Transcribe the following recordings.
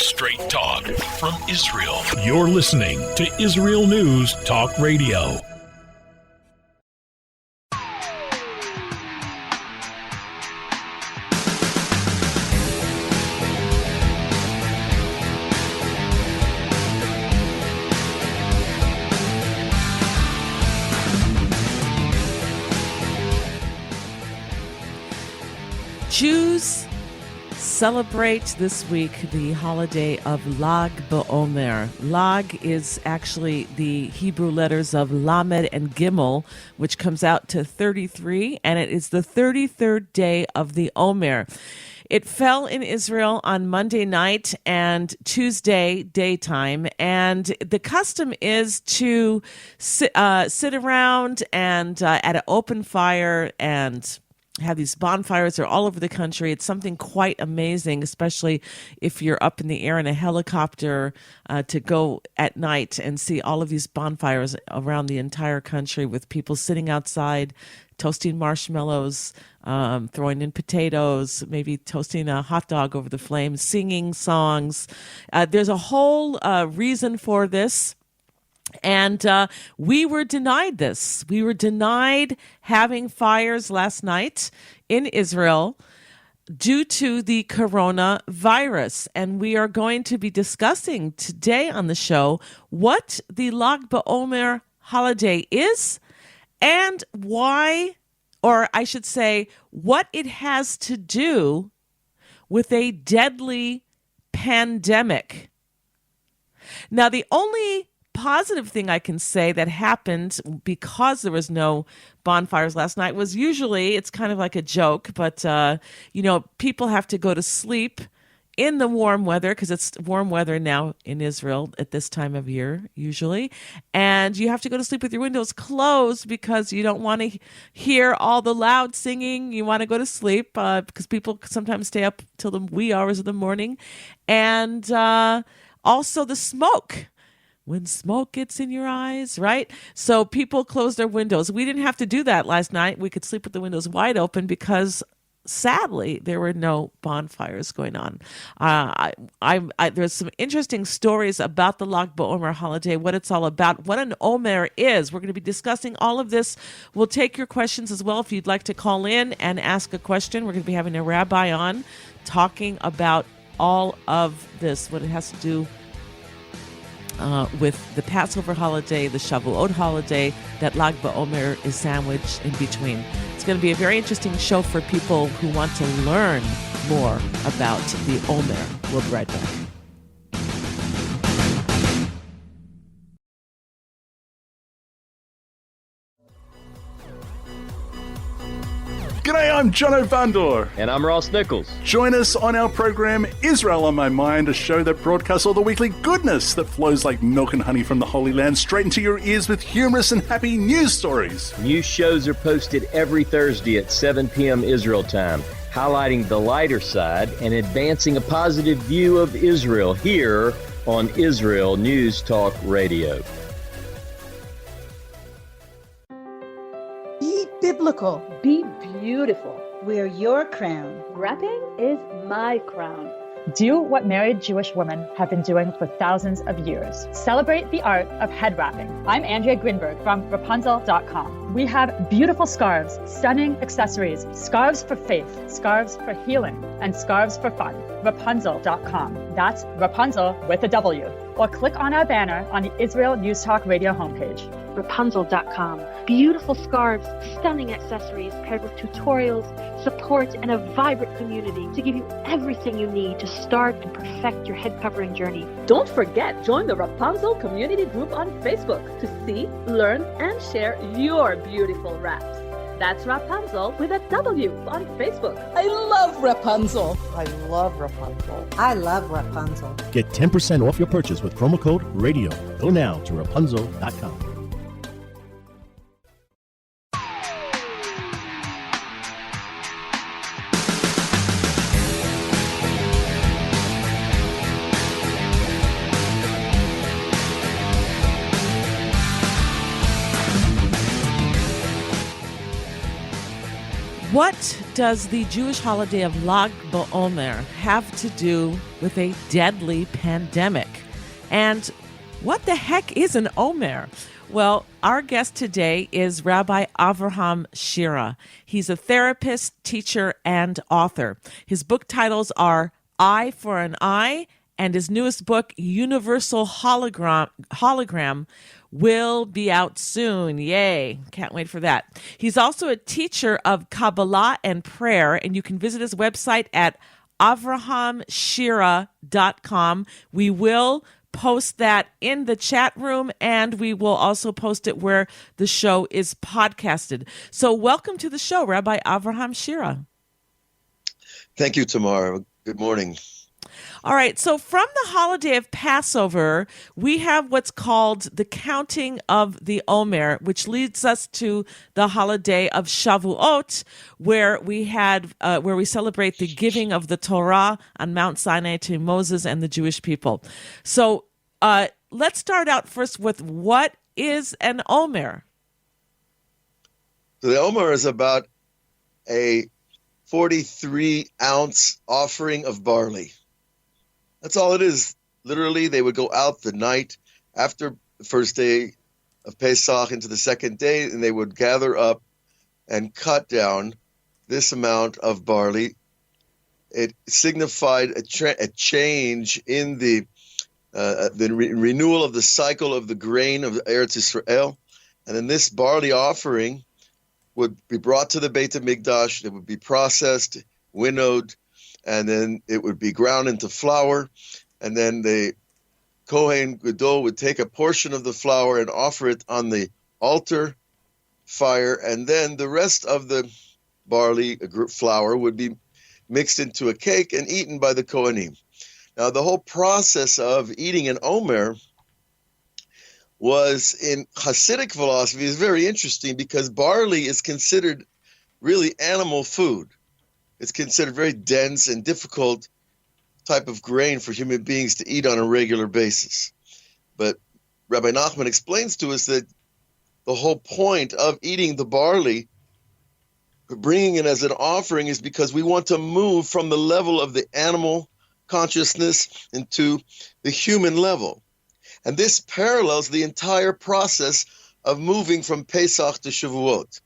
Straight talk from Israel. You're listening to Israel News Talk Radio. Jews celebrate this week the holiday of Lag BaOmer. Lag is actually the Hebrew letters of Lamed and Gimel, which comes out to 33, and it is the 33rd day of the Omer. It fell in Israel on Monday night and Tuesday daytime, and the custom is to sit around and at an open fire and have these bonfires. They're all over the country. It's something quite amazing, especially if you're up in the air in a helicopter to go at night and see all of these bonfires around the entire country with people sitting outside, toasting marshmallows, throwing in potatoes, maybe toasting a hot dog over the flames, singing songs. There's a whole reason for this. And we were denied this. We were denied having fires last night in Israel due to the coronavirus. And we are going to be discussing today on the show what the Lag BaOmer holiday is and why, or I should say, what it has to do with a deadly pandemic. Now, the only positive thing I can say that happened because there was no bonfires last night was usually, it's kind of like a joke, but, people have to go to sleep in the warm weather because it's warm weather now in Israel at this time of year, usually. And you have to go to sleep with your windows closed because you don't want to hear all the loud singing. You want to go to sleep because people sometimes stay up till the wee hours of the morning. And also the smoke. When smoke gets in your eyes, right? So people close their windows. We didn't have to do that last night. We could sleep with the windows wide open because, sadly, there were no bonfires going on. There's some interesting stories about the Lag BaOmer holiday, what it's all about, what an Omer is. We're going to be discussing all of this. We'll take your questions as well if you'd like to call in and ask a question. We're going to be having a rabbi on talking about all of this, what it has to do with the Passover holiday, the Shavuot holiday, that Lag BaOmer is sandwiched in between. It's going to be a very interesting show for people who want to learn more about the Omer. We'll be right back. G'day, I'm Jono Vandor. And I'm Ross Nichols. Join us on our program, Israel on My Mind, a show that broadcasts all the weekly goodness that flows like milk and honey from the Holy Land straight into your ears with humorous and happy news stories. New shows are posted every Thursday at 7 p.m. Israel time, highlighting the lighter side and advancing a positive view of Israel here on Israel News Talk Radio. Be biblical. Be beautiful. Wear your crown. Wrapping is my crown. Do what married Jewish women have been doing for thousands of years. Celebrate the art of head wrapping. I'm Andrea Grinberg from Rapunzel.com. We have beautiful scarves, stunning accessories, scarves for faith, scarves for healing, and scarves for fun. Rapunzel.com. That's Rapunzel with a W. Or click on our banner on the Israel News Talk Radio homepage. Rapunzel.com. Beautiful scarves, stunning accessories paired with tutorials, support, and a vibrant community to give you everything you need to start and perfect your head covering journey. Don't forget, join the Rapunzel community group on Facebook to see, learn, and share your beautiful wraps. That's Rapunzel with a W on Facebook. I love Rapunzel. I love Rapunzel. I love Rapunzel. Get 10% off your purchase with promo code RADIO. Go now to Rapunzel.com. What does the Jewish holiday of Lag BaOmer have to do with a deadly pandemic? And what the heck is an Omer? Well, our guest today is Rabbi Avraham Shira. He's a therapist, teacher, and author. His book titles are Eye for an Eye, and his newest book, Universal Hologram, will be out soon. Yay. Can't wait for that. He's also a teacher of Kabbalah and prayer, and you can visit his website at avrahamshira.com. We will post that in the chat room, and we will also post it where the show is podcasted. So welcome to the show, Rabbi Avraham Shira. Thank you, Tamar. Good morning. All right, so from the holiday of Passover, we have what's called the counting of the Omer, which leads us to the holiday of Shavuot, where we celebrate the giving of the Torah on Mount Sinai to Moses and the Jewish people. So let's start out first with what is an Omer? So the Omer is about a 43-ounce offering of barley. That's all it is. Literally, they would go out the night after the first day of Pesach into the second day, and they would gather up and cut down this amount of barley. It signified a change in the renewal of the cycle of the grain of Eretz Israel. And then this barley offering would be brought to the Beit HaMikdash. It would be processed, winnowed, and then it would be ground into flour, and then the Kohen Gadol would take a portion of the flour and offer it on the altar fire, and then the rest of the barley flour would be mixed into a cake and eaten by the Kohanim. Now, the whole process of eating an Omer was in Hasidic philosophy is very interesting because barley is considered really animal food. It's considered very dense and difficult type of grain for human beings to eat on a regular basis. But Rabbi Nachman explains to us that the whole point of eating the barley, bringing it as an offering, is because we want to move from the level of the animal consciousness into the human level. And this parallels the entire process of moving from Pesach to Shavuot.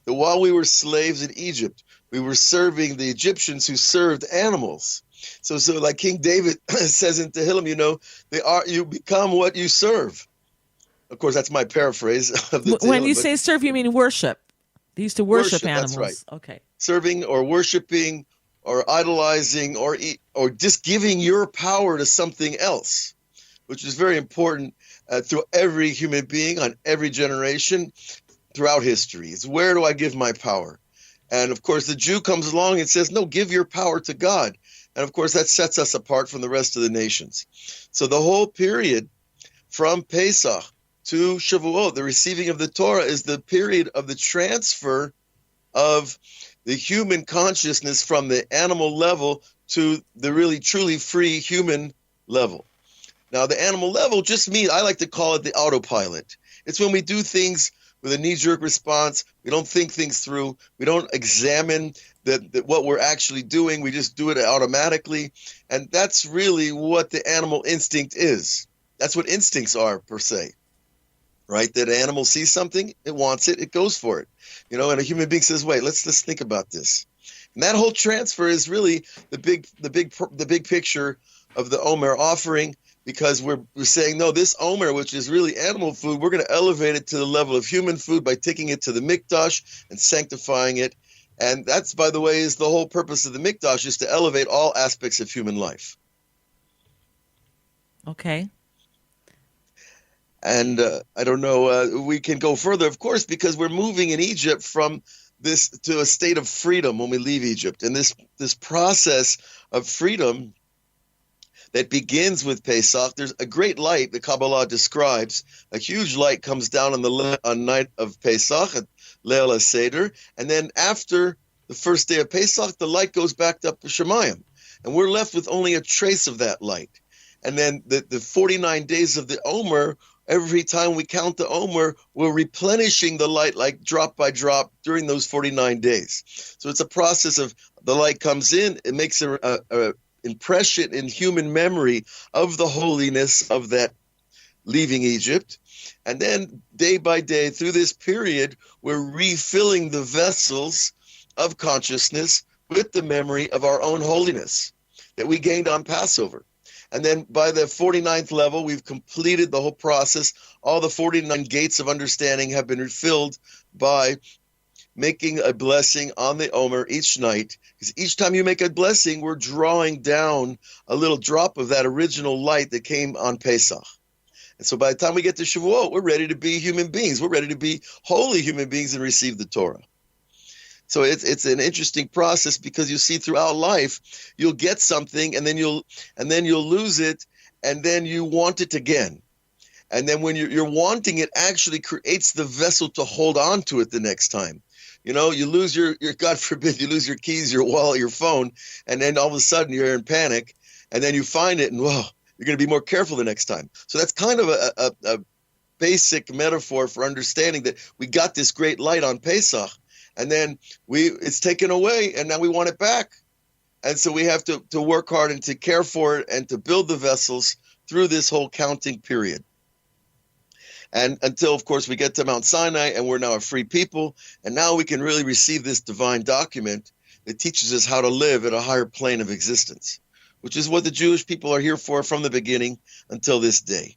That while we were slaves in Egypt, we were serving the Egyptians who served animals. So like King David says in Tehillim, you become what you serve. Of course, that's my paraphrase of the Tehillim. When you say serve, you mean worship. They used to worship animals. That's right. Okay. Serving or worshiping or idolizing or just giving your power to something else, which is very important through every human being on every generation throughout history. It's where do I give my power? And of course, the Jew comes along and says, no, give your power to God. And of course, that sets us apart from the rest of the nations. So the whole period from Pesach to Shavuot, the receiving of the Torah, is the period of the transfer of the human consciousness from the animal level to the really truly free human level. Now, the animal level just means, I like to call it the autopilot. It's when we do things with a knee-jerk response. We don't think things through. We don't examine what we're actually doing. We just do it automatically. And that's really what the animal instinct is. That's what instincts are, per se, right? That an animal sees something, it wants it, it goes for it. And a human being says, wait, let's think about this. And that whole transfer is really the big picture of the Omer offering, because we're saying, no, this Omer, which is really animal food, we're going to elevate it to the level of human food by taking it to the Mikdash and sanctifying it. And that's, by the way, is the whole purpose of the Mikdash, is to elevate all aspects of human life. Okay. And I don't know, we can go further, of course, because we're moving in Egypt from this to a state of freedom when we leave Egypt. And this process of freedom that begins with Pesach, there's a great light the Kabbalah describes. A huge light comes down on night of Pesach, at Leil HaSeder, and then after the first day of Pesach, the light goes back up to Shemayim, and we're left with only a trace of that light. And then the 49 days of the Omer, every time we count the Omer, we're replenishing the light like drop by drop during those 49 days. So it's a process of the light comes in, it makes a impression in human memory of the holiness of that leaving Egypt. And then day by day through this period, we're refilling the vessels of consciousness with the memory of our own holiness that we gained on Passover. And then by the 49th level, we've completed the whole process. All the 49 gates of understanding have been refilled by making a blessing on the Omer each night. Because each time you make a blessing, we're drawing down a little drop of that original light that came on Pesach. And so by the time we get to Shavuot, we're ready to be human beings. We're ready to be holy human beings and receive the Torah. So it's an interesting process because you see throughout life, you'll get something and then you'll lose it, and then you want it again. And then when you're wanting it, actually creates the vessel to hold on to it the next time. You know, you lose your God forbid, you lose your keys, your wallet, your phone, and then all of a sudden you're in panic, and then you find it, and whoa, you're going to be more careful the next time. So that's kind of a basic metaphor for understanding that we got this great light on Pesach, and then it's taken away, and now we want it back. And so we have to work hard and to care for it and to build the vessels through this whole counting period. And until, of course, we get to Mount Sinai and we're now a free people, and now we can really receive this divine document that teaches us how to live at a higher plane of existence, which is what the Jewish people are here for from the beginning until this day.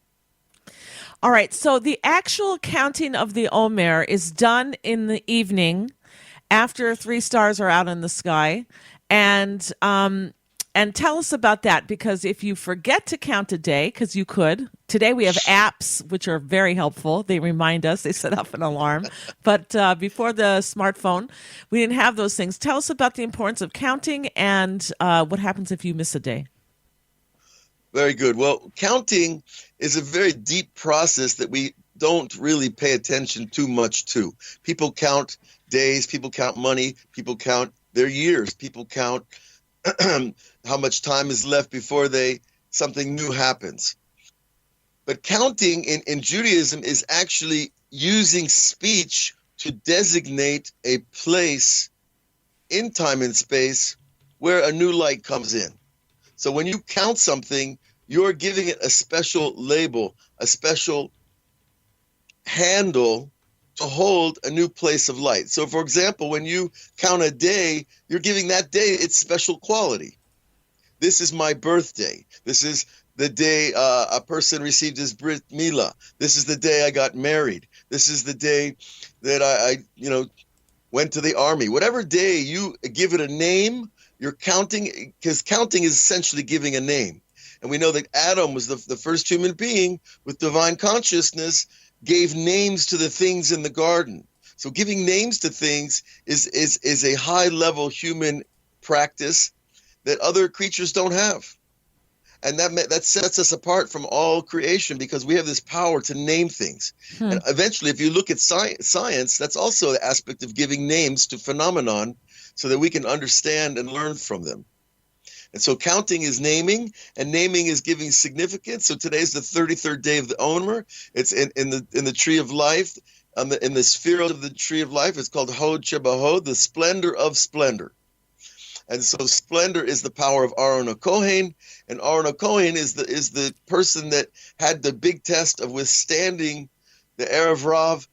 All right, so the actual counting of the Omer is done in the evening after 3 stars are out in the sky. And tell us about that, because if you forget to count a day, because you could, today we have apps which are very helpful. They remind us, they set off an alarm. But before the smartphone, we didn't have those things. Tell us about the importance of counting and what happens if you miss a day. Very good. Well, counting is a very deep process that we don't really pay attention too much to. People count days, people count money, people count their years, people count how much time is left before something new happens. But counting in Judaism is actually using speech to designate a place in time and space where a new light comes in. So when you count something, you're giving it a special label, a special handle to hold a new place of light. So, for example, when you count a day, you're giving that day its special quality. This is my birthday. This is the day a person received his Brit Milah. This is the day I got married. This is the day that I went to the army. Whatever day you give it a name, you're counting, because counting is essentially giving a name. And we know that Adam was the first human being with divine consciousness, gave names to the things in the garden. So giving names to things is a high-level human practice that other creatures don't have. And that sets us apart from all creation, because we have this power to name things. And eventually, if you look at science, that's also the aspect of giving names to phenomenon so that we can understand and learn from them. And so counting is naming, and naming is giving significance. So today's the 33rd day of the Omer. It's in the tree of life, in the sphere of the tree of life. It's called Hod Shebahod, the splendor of splendor. And so splendor is the power of Aaron HaKohen, and Aaron HaKohen is the person that had the big test of withstanding the Erev Rav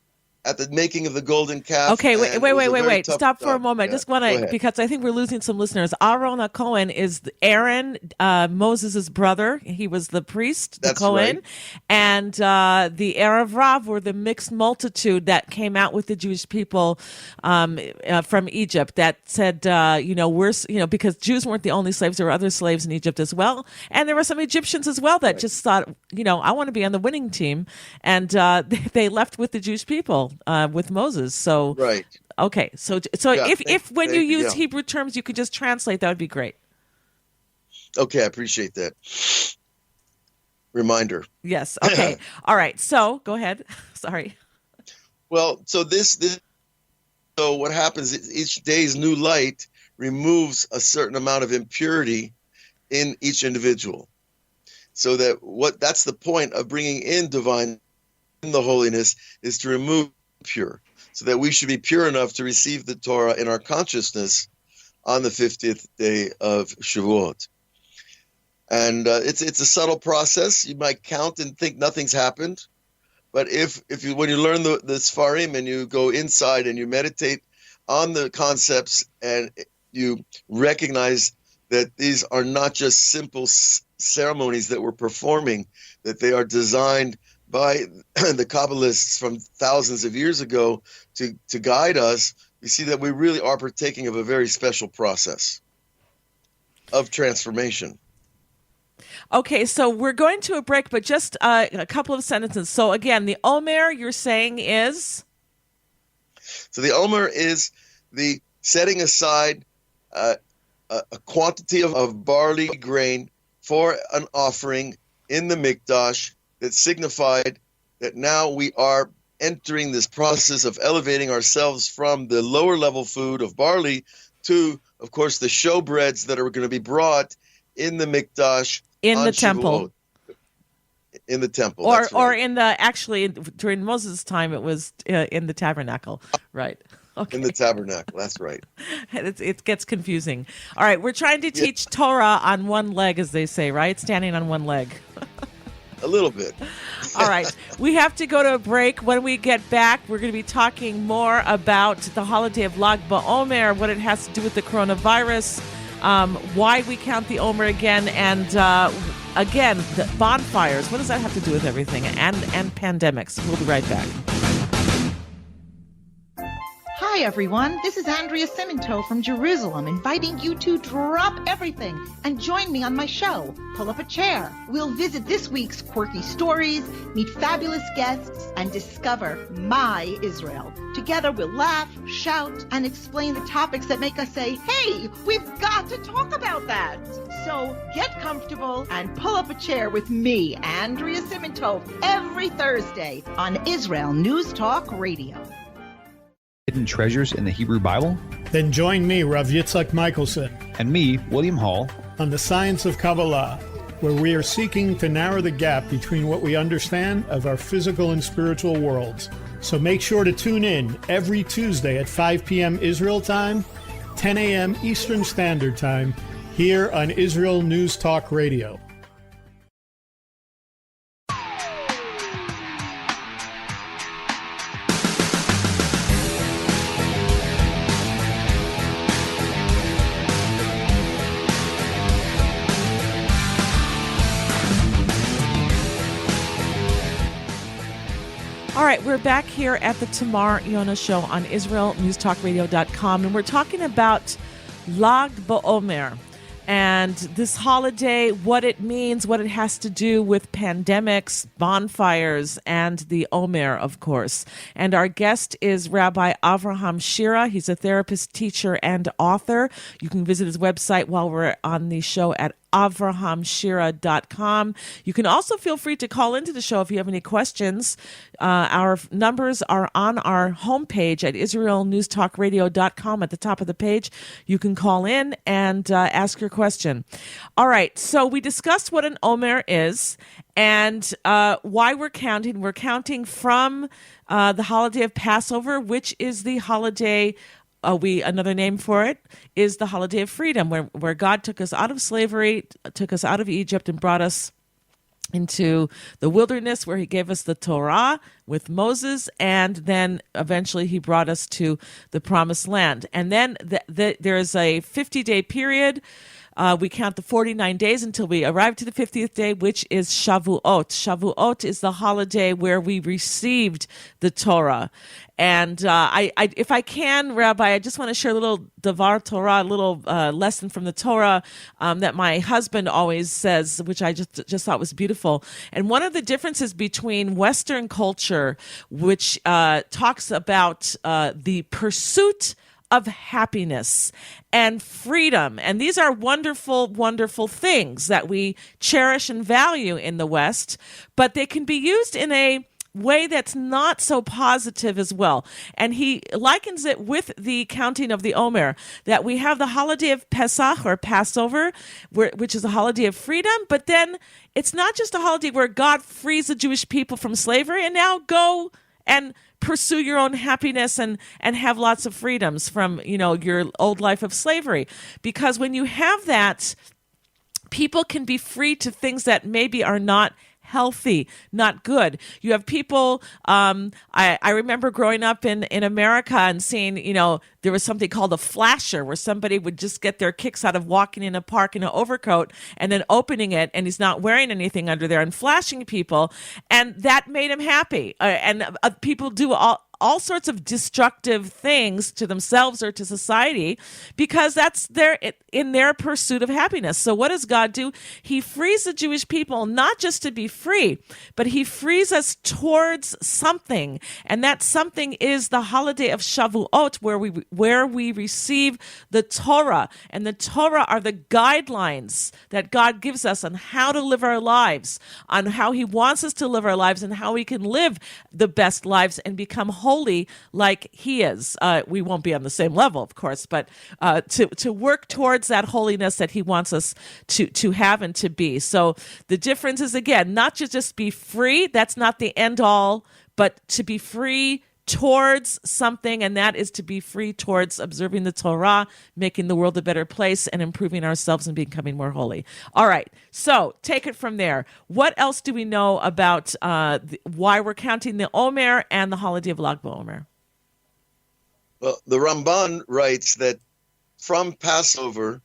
at the making of the golden calf. Okay, wait. Stop for a moment. Yeah, Just want to, because I think we're losing some listeners. Aaron HaKohen is Aaron, Moses' brother. He was the priest, the Kohen. Right. And the Erev Rav were the mixed multitude that came out with the Jewish people from Egypt that said, because Jews weren't the only slaves, there were other slaves in Egypt as well. And there were some Egyptians as well that just thought, I want to be on the winning team. And they left with the Jewish people. With Moses. So right. Okay. So if when you use Hebrew terms you could just translate, that would be great. Okay, I appreciate that reminder. Yes. Okay. All right. So go ahead. Sorry. Well, so so what happens is each day's new light removes a certain amount of impurity in each individual. So that's the point of bringing in divine the holiness is to remove pure, so that we should be pure enough to receive the Torah in our consciousness on the 50th day of Shavuot. And it's a subtle process. You might count and think nothing's happened, but when you learn the Sfarim and you go inside and you meditate on the concepts and you recognize that these are not just simple ceremonies that we're performing, that they are designed by the Kabbalists from thousands of years ago to guide us, you see that we really are partaking of a very special process of transformation. Okay, so we're going to a break, but just a couple of sentences. So again, the Omer you're saying is? So the Omer is the setting aside a quantity of barley grain for an offering in the Mikdash that signified that now we are entering this process of elevating ourselves from the lower level food of barley to, of course, the showbreads that are going to be brought in the Mikdash. In the temple. In the temple. Or in the, actually, during Moses' time, it was in the tabernacle. Right. Okay. In the tabernacle. That's right. It gets confusing. All right. We're trying to teach Torah on one leg, as they say, right? Standing on one leg. A little bit. All right. We have to go to a break. When we get back, we're going to be talking more about the holiday of Lag BaOmer, what it has to do with the coronavirus, why we count the Omer again, and again, the bonfires. What does that have to do with everything? And pandemics. We'll be right back. Hi, everyone. This is Andrea Simento from Jerusalem, inviting you to drop everything and join me on my show, Pull Up a Chair. We'll visit this week's quirky stories, meet fabulous guests, and discover my Israel. Together, we'll laugh, shout, and explain the topics that make us say, hey, we've got to talk about that. So get comfortable and pull up a chair with me, Andrea Simento, every Thursday on Israel News Talk Radio. Hidden treasures in the Hebrew Bible? Then join me, Rav Yitzhak Michelson, and me, William Hall, on the Science of Kabbalah, where we are seeking to narrow the gap between what we understand of our physical and spiritual worlds. So make sure to tune in every Tuesday at 5 p.m. Israel time, 10 a.m. Eastern Standard Time, here on Israel News Talk Radio. All right, we're back here at the Tamar Yonah Show on IsraelNewsTalkRadio.com, and we're talking about Lag BaOmer and this holiday, what it means, what it has to do with pandemics, bonfires, and the Omer, of course. And our guest is Rabbi Avraham Shira. He's a therapist, teacher, and author. You can visit his website while we're on the show at avrahamshira.com. You can also feel free to call into the show if you have any questions. Our numbers are on our homepage at israelnewstalkradio.com at the top of the page. You can call in and ask your question. All right, so we discussed what an Omer is and why we're counting. We're counting from the holiday of Passover, which is the holiday another name for it is the holiday of freedom, where God took us out of slavery, took us out of Egypt, and brought us into the wilderness, where he gave us the Torah with Moses, and then eventually he brought us to the promised land. And then there's a 50-day period. We count the 49 days until we arrive to the 50th day, which is Shavuot. Shavuot is the holiday where we received the Torah. And if I can, Rabbi, I just want to share a little Davar Torah, a little lesson from the Torah that my husband always says, which I just thought was beautiful. And one of the differences between Western culture, which talks about the pursuit of happiness and freedom. And these are wonderful, wonderful things that we cherish and value in the West, but they can be used in a way that's not so positive as well. And he likens it with the counting of the Omer, that we have the holiday of Pesach or Passover, which is a holiday of freedom, but then it's not just a holiday where God frees the Jewish people from slavery and now go and pursue your own happiness and have lots of freedoms from, your old life of slavery. Because when you have that, people can be free to things that maybe are not healthy, not good. You have people, I remember growing up in America and seeing, there was something called a flasher where somebody would just get their kicks out of walking in a park in an overcoat and then opening it and he's not wearing anything under there and flashing people. And that made him happy. People do all sorts of destructive things to themselves or to society because that's in their pursuit of happiness. So what does God do? He frees the Jewish people not just to be free, but he frees us towards something. And that something is the holiday of Shavuot, where we receive the Torah. And the Torah are the guidelines that God gives us on how to live our lives, on how he wants us to live our lives and how we can live the best lives and become holy like he is. We won't be on the same level, of course, but to work towards that holiness that he wants us to have and to be. So the difference is, again, not to just be free. That's not the end all, but to be free towards something, and that is to be free towards observing the Torah, making the world a better place, and improving ourselves and becoming more holy. All right, so take it from there. What else do we know about why we're counting the Omer and the holiday of Lag BaOmer? Well, the Ramban writes that from Passover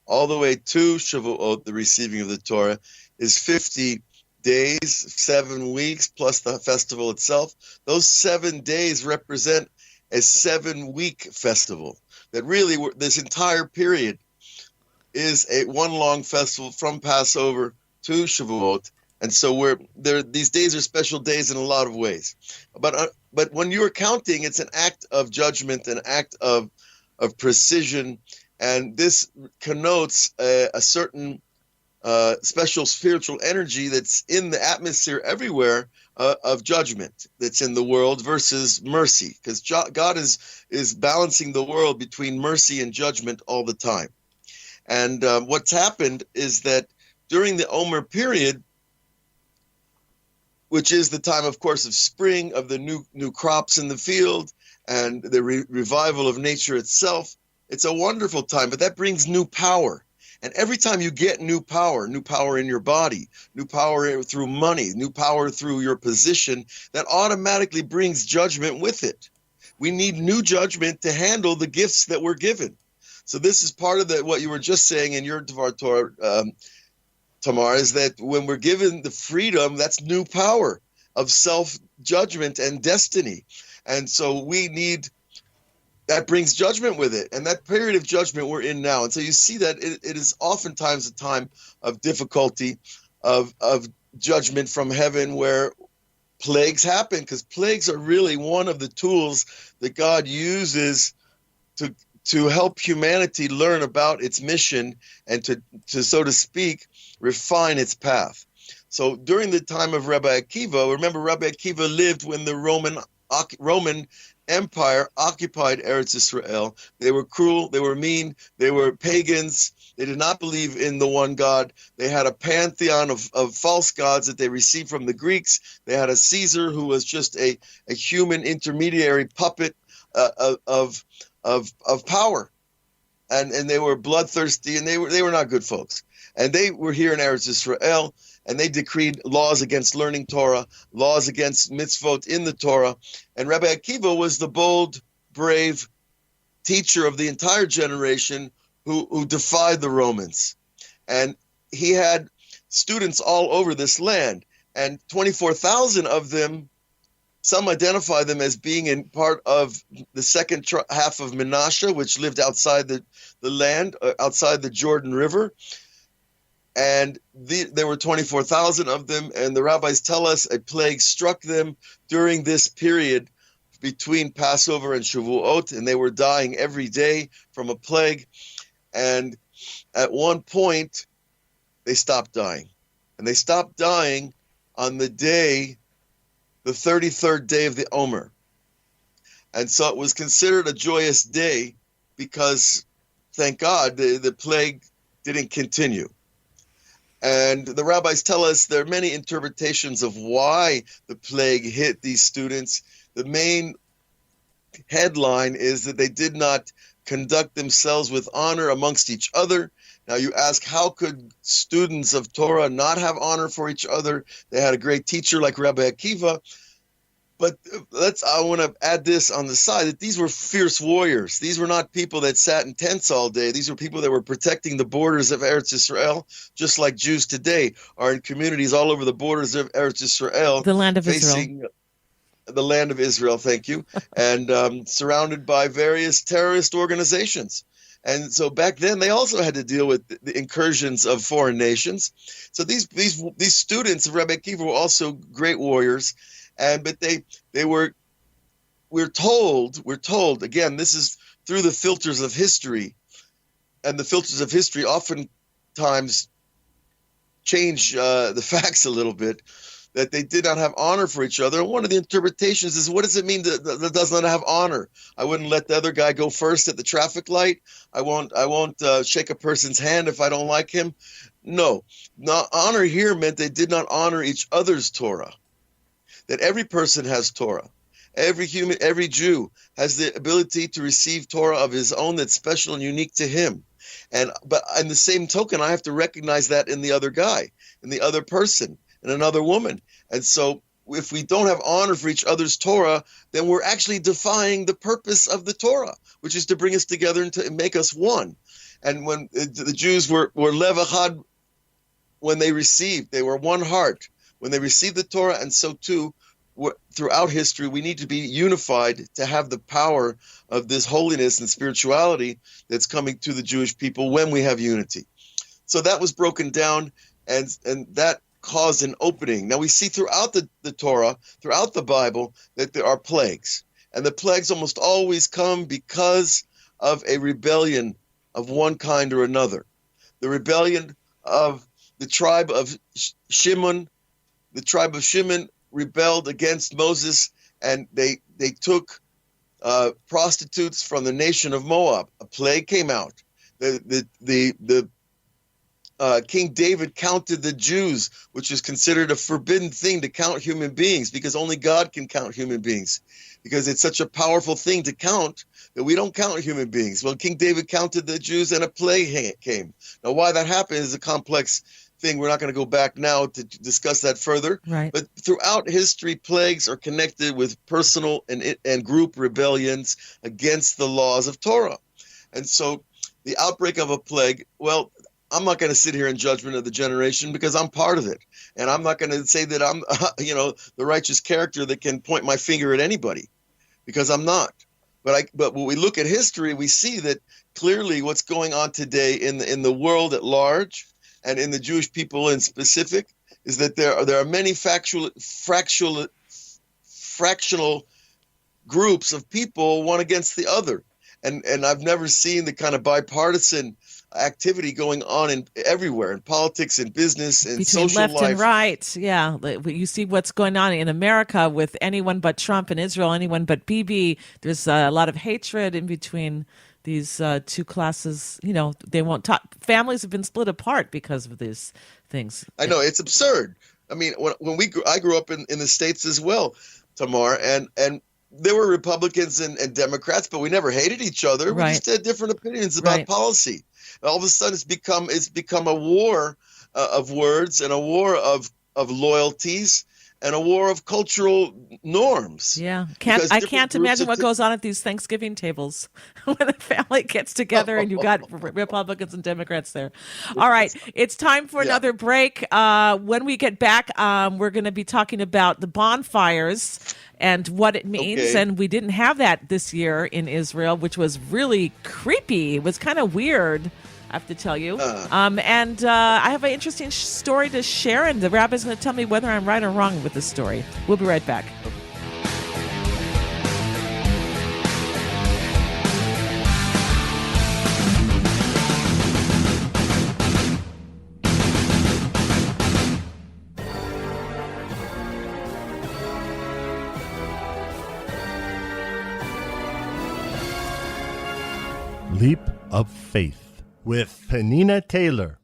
all the way to Shavuot, the receiving of the Torah, is 50 days, 7 weeks, plus the festival itself. Those 7 days represent a 7-week festival. That really, this entire period is one long festival from Passover to Shavuot. And so these days are special days in a lot of ways. But when you're counting, it's an act of judgment, an act of precision. And this connotes a certain special spiritual energy that's in the atmosphere everywhere of judgment that's in the world versus mercy, because God is balancing the world between mercy and judgment all the time. And what's happened is that during the Omer period, which is the time, of course, of spring, of the new crops in the field and the revival of nature itself, it's a wonderful time, but that brings new power. And every time you get new power in your body, new power through money, new power through your position, that automatically brings judgment with it. We need new judgment to handle the gifts that we're given. So this is part of what you were just saying in your Dvar Torah, Tamar, is that when we're given the freedom, that's new power of self-judgment and destiny. And so that brings judgment with it. And that period of judgment we're in now. And so you see that it is oftentimes a time of difficulty, of judgment from heaven, where plagues happen, because plagues are really one of the tools that God uses to help humanity learn about its mission and to so to speak, refine its path. So during the time of Rabbi Akiva, remember Rabbi Akiva lived when the Roman Empire occupied Eretz Israel. They were cruel, they were mean, they were pagans, they did not believe in the one God. They had a pantheon of false gods that they received from the Greeks. They had a Caesar who was just a human intermediary puppet of power. And they were bloodthirsty, and they were not good folks. And they were here in Eretz Israel, and they decreed laws against learning Torah, laws against mitzvot in the Torah. And Rabbi Akiva was the bold, brave teacher of the entire generation who defied the Romans. And he had students all over this land, and 24,000 of them, some identify them as being in part of the second half of Menashe, which lived outside the land, outside the Jordan River. And there were 24,000 of them, and the rabbis tell us a plague struck them during this period between Passover and Shavuot, and they were dying every day from a plague. And at one point, they stopped dying. And they stopped dying on the day the 33rd day of the Omer. And so it was considered a joyous day because, thank God, the plague didn't continue. And the rabbis tell us there are many interpretations of why the plague hit these students. The main headline is that they did not conduct themselves with honor amongst each other. Now you ask, how could students of Torah not have honor for each other? They had a great teacher like Rabbi Akiva. But I want to add this on the side, that these were fierce warriors. These were not people that sat in tents all day. These were people that were protecting the borders of Eretz Israel, just like Jews today are in communities all over the borders of Eretz Israel. The land of facing Israel. The land of Israel, thank you, and surrounded by various terrorist organizations. And so back then, they also had to deal with the incursions of foreign nations. So these students of Rabbi Akiva were also great warriors. But we're told again, this is through the filters of history, and the filters of history oftentimes change the facts a little bit, that they did not have honor for each other. And one of the interpretations is, what does it mean that does not have honor? I wouldn't let the other guy go first at the traffic light. I won't shake a person's hand if I don't like him. No, honor here meant they did not honor each other's Torah. That every person has Torah. Every Jew has the ability to receive Torah of his own that's special and unique to him. But in the same token, I have to recognize that in the other guy, in the other person, in another woman. And so if we don't have honor for each other's Torah, then we're actually defying the purpose of the Torah, which is to bring us together and to make us one. And when the Jews were lev echad, when they were one heart. When they received the Torah, and so too, throughout history, we need to be unified to have the power of this holiness and spirituality that's coming to the Jewish people when we have unity. So that was broken down, and that caused an opening. Now we see throughout the Torah, throughout the Bible, that there are plagues. And the plagues almost always come because of a rebellion of one kind or another. The rebellion of the tribe of Shimon. The tribe of Shimon rebelled against Moses, and they took prostitutes from the nation of Moab. A plague came out. The King David counted the Jews, which is considered a forbidden thing to count human beings, because only God can count human beings, because it's such a powerful thing to count that we don't count human beings. Well, King David counted the Jews, and a plague came. Now, why that happened is a complex thing. We're not going to go back now to discuss that further. Right. But throughout history, plagues are connected with personal and group rebellions against the laws of Torah. And so the outbreak of a plague, well, I'm not going to sit here in judgment of the generation because I'm part of it. And I'm not going to say that I'm, the righteous character that can point my finger at anybody, because I'm not. But when we look at history, we see that clearly what's going on today in the world at large, and in the Jewish people in specific, is that there are many fractional groups of people, one against the other. And I've never seen the kind of bipartisan activity going on everywhere, in politics and business and between social left life. and right. Yeah, you see what's going on in America with anyone but Trump, and Israel, anyone but Bibi. There's a lot of hatred in between these two classes. They won't talk. Families have been split apart because of these things. I know, it's absurd. I mean, I grew up in the States as well, Tamar, and there were Republicans and Democrats, but we never hated each other. We just had different opinions about policy. All of a sudden, it's become a war of words, and a war of loyalties, and a war of cultural norms. Yeah, I can't imagine what goes on at these Thanksgiving tables when a family gets together and you got Republicans and Democrats there. All right, it's time for another break. When we get back, we're going to be talking about the bonfires and what it means. Okay. And we didn't have that this year in Israel, which was really creepy. It was kind of weird, I have to tell you. And I have an interesting story to share, and the rabbi's going to tell me whether I'm right or wrong with this story. We'll be right back. Leap of Faith with Penina Taylor.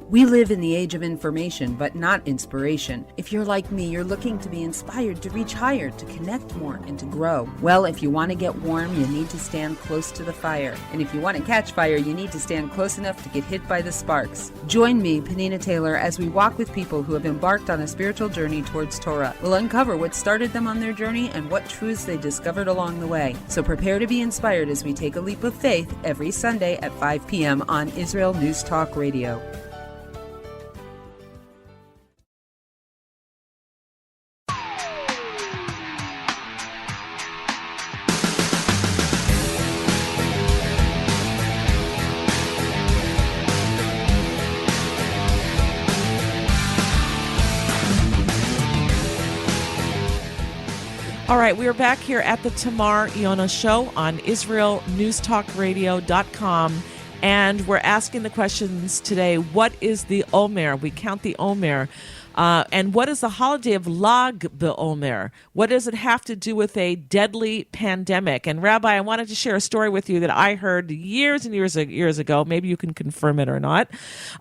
We live in the age of information, but not inspiration. If you're like me, you're looking to be inspired to reach higher, to connect more, and to grow. Well, if you want to get warm, you need to stand close to the fire. And if you want to catch fire, you need to stand close enough to get hit by the sparks. Join me, Penina Taylor, as we walk with people who have embarked on a spiritual journey towards Torah. We'll uncover what started them on their journey and what truths they discovered along the way. So prepare to be inspired as we take a leap of faith every Sunday at 5 p.m. on Israel News Talk Radio. All right, we are back here at the Tamar Yonah Show on IsraelNewsTalkRadio.com, and we're asking the questions today. What is the Omer? We count the Omer. And what is the holiday of Lag BaOmer? What does it have to do with a deadly pandemic? And Rabbi, I wanted to share a story with you that I heard years and years ago. Maybe you can confirm it or not.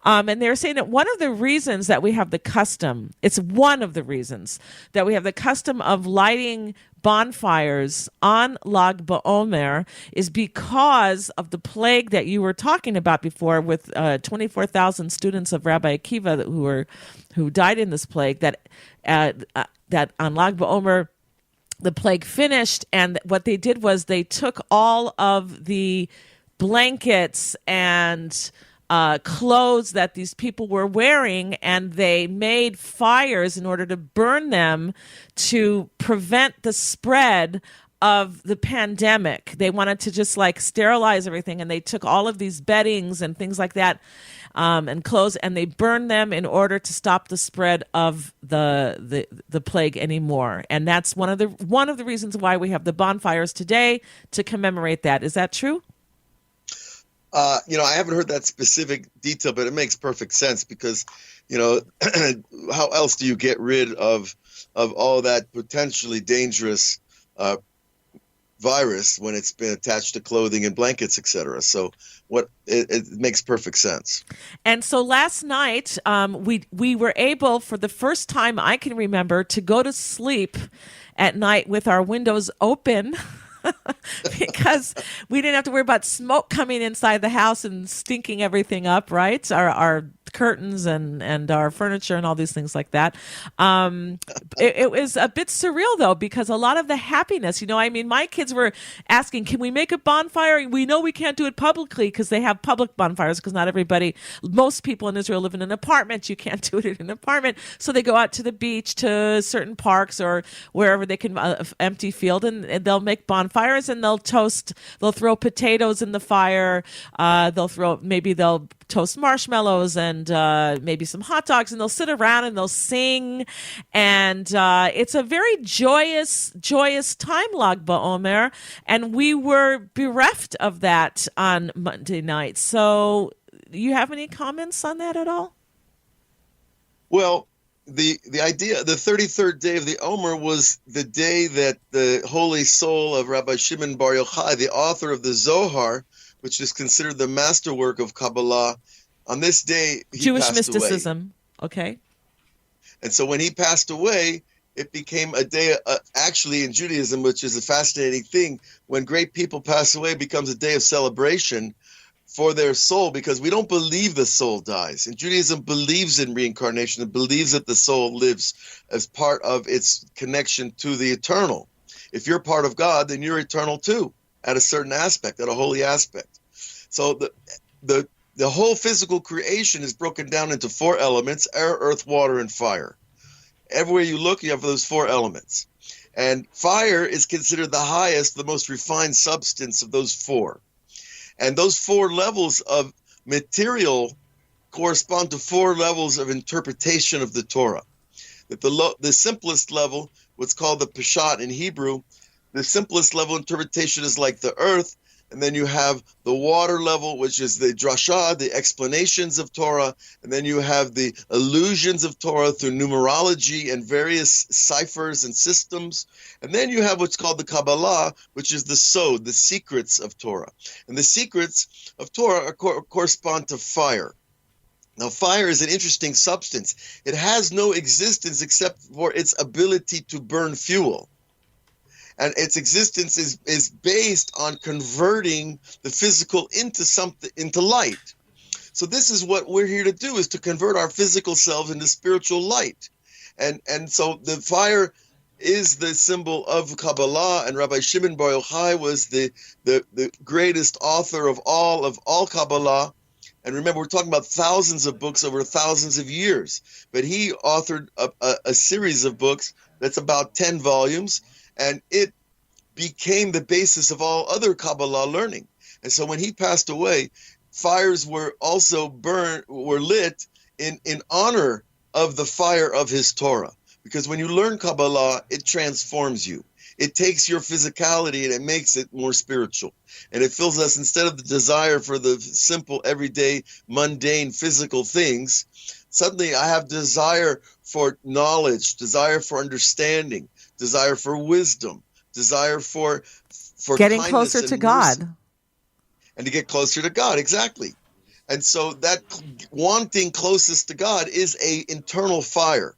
And they're saying that one of the reasons that we have the custom, it's one of the reasons that we have the custom of lighting bonfires on Lag BaOmer is because of the plague that you were talking about before with 24,000 students of Rabbi Akiva who died in this plague, that on Lag BaOmer the plague finished, and what they did was they took all of the blankets and clothes that these people were wearing, and they made fires in order to burn them to prevent the spread of the pandemic. They wanted to just sterilize everything, and they took all of these beddings and things like that and clothes, and they burned them in order to stop the spread of the plague anymore. And that's one of the reasons why we have the bonfires today, to commemorate that. Is that true? I haven't heard that specific detail, but it makes perfect sense because, how else do you get rid of all that potentially dangerous virus when it's been attached to clothing and blankets, etc. So it makes perfect sense. And so last night, we were able, for the first time I can remember, to go to sleep at night with our windows open. Because we didn't have to worry about smoke coming inside the house and stinking everything up, right? Our curtains and our furniture and all these things like that. It was a bit surreal, though, because a lot of the happiness, my kids were asking, can we make a bonfire? We know we can't do it publicly because they have public bonfires, because most people in Israel live in an apartment. You can't do it in an apartment. So they go out to the beach, to certain parks or wherever they can, empty field, and they'll make bonfires, and they'll throw potatoes in the fire. They'll toast marshmallows and maybe some hot dogs, and they'll sit around and they'll sing, and it's a very joyous time, Lag BaOmer, and we were bereft of that on Monday night. So, do you have any comments on that at all? Well, the idea, the 33rd day of the Omer, was the day that the holy soul of Rabbi Shimon Bar Yochai, the author of the Zohar, which is considered the masterwork of Kabbalah, on this day he Jewish passed mysticism. Away. Okay. And so when he passed away, it became a day, actually in Judaism, which is a fascinating thing, when great people pass away, it becomes a day of celebration for their soul, because we don't believe the soul dies. And Judaism believes in reincarnation. It believes that the soul lives as part of its connection to the eternal. If you're part of God, then you're eternal too, at a certain aspect, at a holy aspect. So the whole physical creation is broken down into four elements: air, earth, water, and fire. Everywhere you look, you have those four elements. And fire is considered the highest, the most refined substance of those four. And those four levels of material correspond to four levels of interpretation of the Torah. That the simplest level, what's called the Peshat in Hebrew, the simplest level interpretation is like the earth, and then you have the water level, which is the drashah, the explanations of Torah, and then you have the allusions of Torah through numerology and various ciphers and systems, and then you have what's called the Kabbalah, which is the sod, the secrets of Torah. And the secrets of Torah correspond to fire. Now, fire is an interesting substance. It has no existence except for its ability to burn fuel. And its existence is based on converting the physical into light. So this is what we're here to do, is to convert our physical selves into spiritual light. And so the fire is the symbol of Kabbalah, and Rabbi Shimon Bar Yochai was the greatest author of all Kabbalah. And remember, we're talking about thousands of books over thousands of years. But he authored a series of books that's about 10 volumes, and it became the basis of all other Kabbalah learning. And so when he passed away, fires were also lit in honor of the fire of his Torah. Because when you learn Kabbalah, it transforms you. It takes your physicality and it makes it more spiritual. And it fills us, instead of the desire for the simple, everyday, mundane, physical things, suddenly I have desire for knowledge, desire for understanding, desire for wisdom, desire for getting closer to God. And to get closer to God, exactly. And so that wanting closest to God is an internal fire.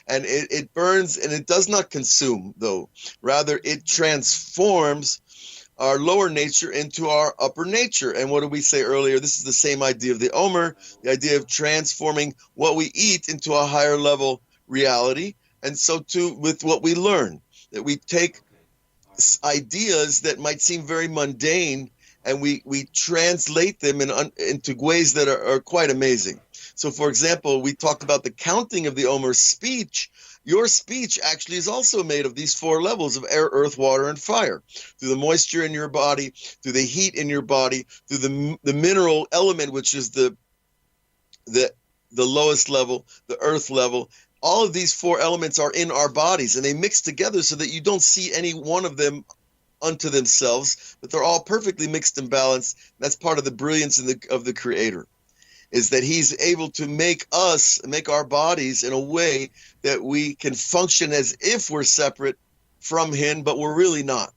And it burns, and it does not consume, though. Rather, it transforms our lower nature into our upper nature. And what did we say earlier? This is the same idea of the Omer, the idea of transforming what we eat into a higher level reality. And so too with what we learn, that we take ideas that might seem very mundane, and we translate them into ways that are quite amazing. So, for example, we talked about the counting of the Omer's speech. Your speech actually is also made of these 4 levels of air, earth, water, and fire. Through the moisture in your body, through the heat in your body, through the mineral element, which is the lowest level, the earth level. All of these 4 elements are in our bodies, and they mix together so that you don't see any one of them unto themselves, but they're all perfectly mixed and balanced. That's part of the brilliance of the Creator, is that he's able to make our bodies in a way that we can function as if we're separate from him, but we're really not.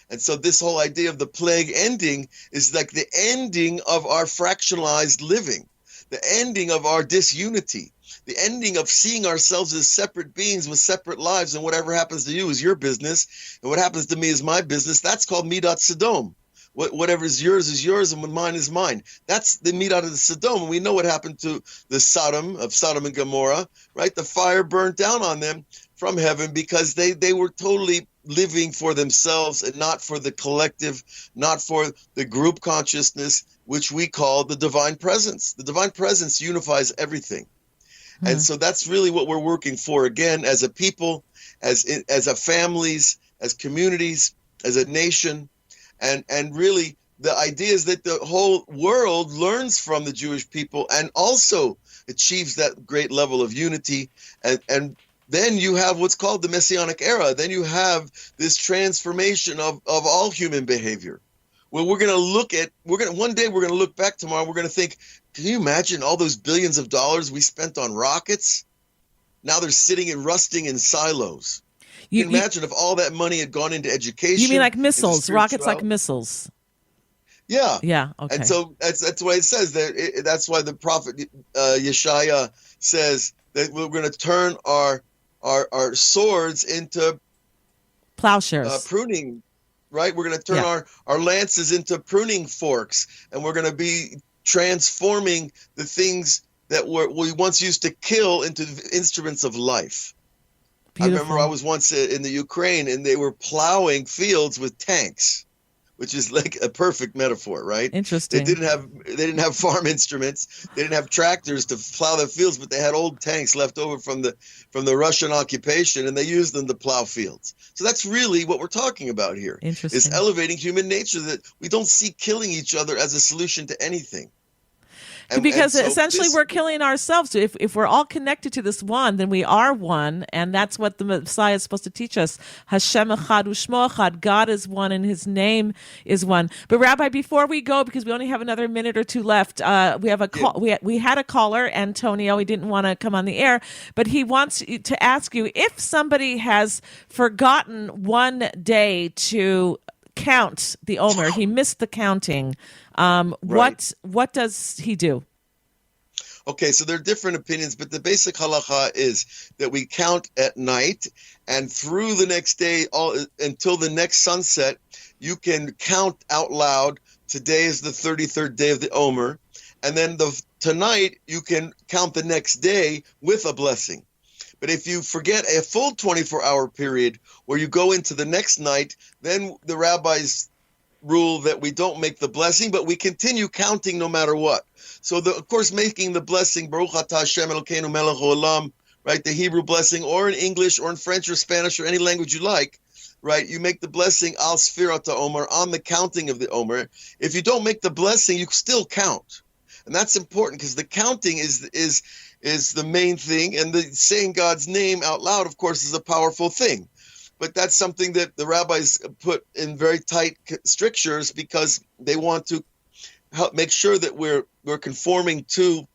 And so this whole idea of the plague ending is like the ending of our fractionalized living, the ending of our disunity, the ending of seeing ourselves as separate beings with separate lives, and whatever happens to you is your business, and what happens to me is my business. That's called Midat Sodom. Whatever is yours, and what mine is mine. That's the Midat of the Sodom. And we know what happened to the Sodom and Gomorrah, right? The fire burnt down on them from heaven because they were totally living for themselves and not for the collective, not for the group consciousness, which we call the divine presence. The divine presence unifies everything. Mm-hmm. And so that's really what we're working for, again, as a people, as a families, as communities, as a nation. And really, the idea is that the whole world learns from the Jewish people and also achieves that great level of unity. And then you have what's called the Messianic era. Then you have this transformation of all human behavior. Well, one day we're going to look back tomorrow. We're going to think, can you imagine all those billions of dollars we spent on rockets? Now they're sitting and rusting in silos. You can imagine if all that money had gone into education. You mean like missiles, rockets like missiles? Yeah. Yeah, okay. And so that's why it says that. That's why the prophet Yeshaya says that we're going to turn our swords into plowshares. Pruning, right? We're going to turn our lances into pruning forks, and we're going to be transforming the things that we once used to kill into instruments of life. Beautiful. I remember I was once in the Ukraine, and they were plowing fields with tanks, which is like a perfect metaphor, right? Interesting. They didn't have farm instruments. They didn't have tractors to plow their fields, but they had old tanks left over from the Russian occupation, and they used them to plow fields. So that's really what we're talking about here. Interesting. Is elevating human nature, that we don't see killing each other as a solution to anything. Because so essentially we're killing ourselves. If we're all connected to this one, then we are one, and that's what the Messiah is supposed to teach us. Hashem echad u'shmo echad. God is one, and His name is one. But Rabbi, before we go, because we only have another minute or two left, we have a call. We had a caller, Antonio. He didn't want to come on the air, but he wants to ask you if somebody has forgotten one day to count the Omer. He missed the counting. What does he do? Okay, so there are different opinions, but the basic halacha is that we count at night, and through the next day, until the next sunset, you can count out loud. Today is the 33rd day of the Omer, and then tonight you can count the next day with a blessing. But if you forget a full 24-hour period where you go into the next night, then the rabbis rule that we don't make the blessing, but we continue counting no matter what. So, of course, making the blessing, Baruch Atah Hashem Elokeinu Melech Haolam, right, the Hebrew blessing, or in English or in French or Spanish or any language you like, right, you make the blessing al Sfirat Omer, on the counting of the Omer. If you don't make the blessing, you still count. And that's important because the counting is the main thing, and the saying God's name out loud, of course, is a powerful thing. But that's something that the rabbis put in very tight strictures because they want to help make sure that we're conforming to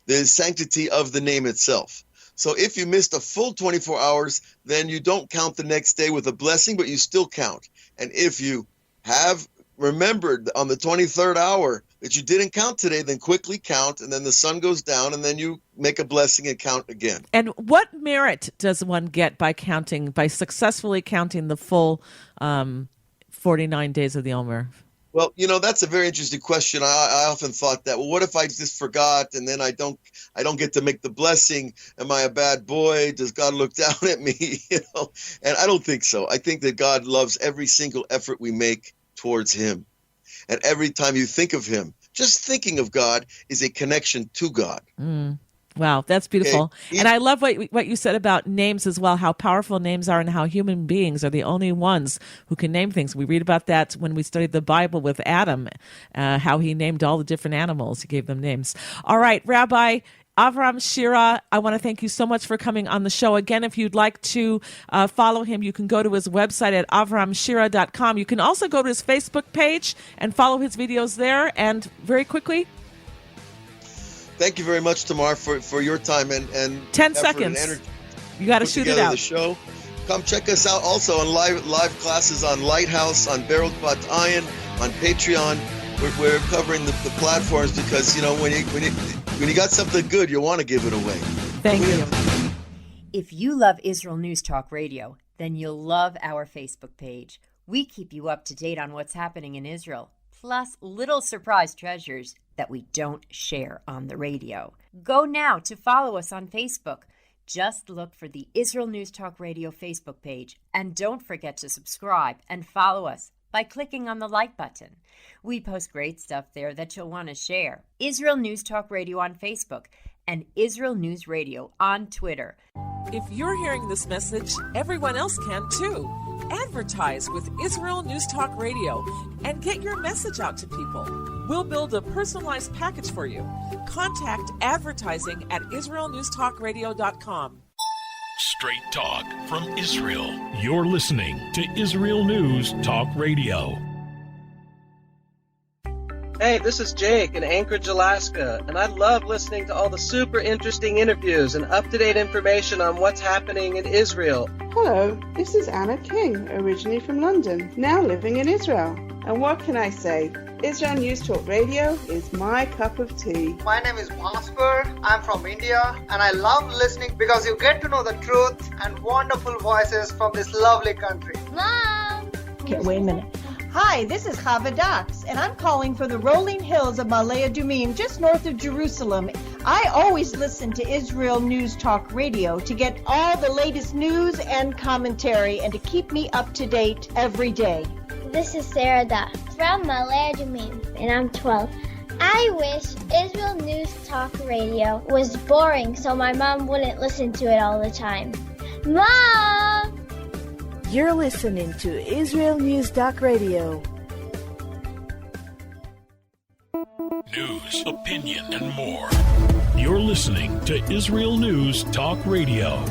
the sanctity of the name itself. So if you missed a full 24 hours, then you don't count the next day with a blessing, but you still count. And if you have remembered on the 23rd hour that you didn't count today, then quickly count, and then the sun goes down, and then you make a blessing and count again. And what merit does one get by successfully counting the full 49 days of the Omer? Well, that's a very interesting question. I often thought that. Well, what if I just forgot and then I don't get to make the blessing? Am I a bad boy? Does God look down at me? And I don't think so. I think that God loves every single effort we make towards Him. And every time you think of Him, just thinking of God is a connection to God. Wow, that's beautiful. Okay. And I love what you said about names as well, how powerful names are and how human beings are the only ones who can name things. We read about that when we studied the Bible with Adam, how he named all the different animals. He gave them names. All right, Rabbi Avram Shira, I want to thank you so much for coming on the show. Again, if you'd like to follow him, you can go to his website at avramshira.com. You can also go to his Facebook page and follow his videos there. And very quickly, thank you very much, Tamar, for your time and 10 seconds. And you got to shoot it out. The show. Come check us out also on live classes on Lighthouse, on Baruch Bat Ayin, on Patreon. We're covering the platforms because when you got something good, you want to give it away. Thank you. If you love Israel News Talk Radio, then you'll love our Facebook page. We keep you up to date on what's happening in Israel, plus little surprise treasures that we don't share on the radio. Go now to follow us on Facebook. Just look for the Israel News Talk Radio Facebook page, and don't forget to subscribe and follow us by clicking on the like button. We post great stuff there that you'll want to share. Israel News Talk Radio on Facebook and Israel News Radio on Twitter. If you're hearing this message, everyone else can too. Advertise with Israel News Talk Radio and get your message out to people. We'll build a personalized package for you. Contact advertising at israelnewstalkradio.com. Straight talk from Israel. You're listening to Israel News Talk Radio. Hey, this is Jake in Anchorage, Alaska, and I love listening to all the super interesting interviews and up-to-date information on what's happening in Israel. Hello, this is Anna King, originally from London, now living in Israel. And what can I say? Israel News Talk Radio is my cup of tea. My name is Bhaskar. I'm from India, and I love listening because you get to know the truth and wonderful voices from this lovely country. Mom! Okay, wait a minute. Hi, this is Chava Dax, and I'm calling from the rolling hills of Ma'ale Adumim, just north of Jerusalem. I always listen to Israel News Talk Radio to get all the latest news and commentary and to keep me up to date every day. This is Sarah Dax from Ma'ale Adumim, and I'm 12. I wish Israel News Talk Radio was boring so my mom wouldn't listen to it all the time. Mom! You're listening to Israel News Talk Radio. news, opinion, and more. You're listening to Israel News Talk Radio.